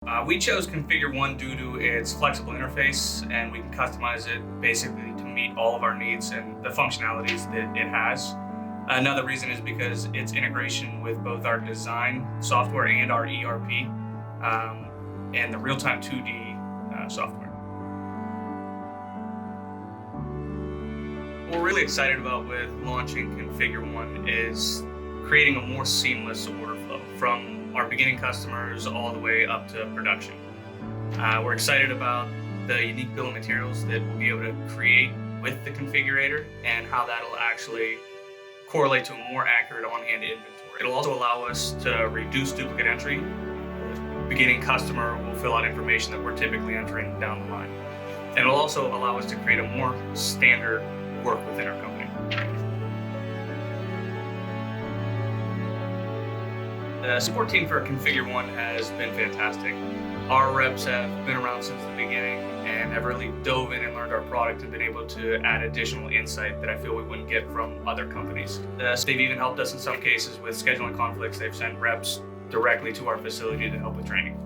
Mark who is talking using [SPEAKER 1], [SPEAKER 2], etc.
[SPEAKER 1] We chose Configure 1 due to its flexible interface, and we can customize it basically to meet all of our needs and the functionalities that it has. Another reason is because its integration with both our design software and our ERP, and the real-time 2D software. What we're really excited about with launching Configure 1 is creating a more seamless order flow from our beginning customers all the way up to production. We're excited about the unique bill of materials that we'll be able to create with the configurator and how that'll actually correlate to a more accurate on-hand inventory. It'll also allow us to reduce duplicate entry. The beginning customer will fill out information that we're typically entering down the line. And it'll also allow us to create a more standard work within our company. The support team for Configure 1 has been fantastic. Our reps have been around since the beginning and have really dove in and learned our product and been able to add additional insight that I feel we wouldn't get from other companies. They've even helped us in some cases with scheduling conflicts. They've sent reps directly to our facility to help with training.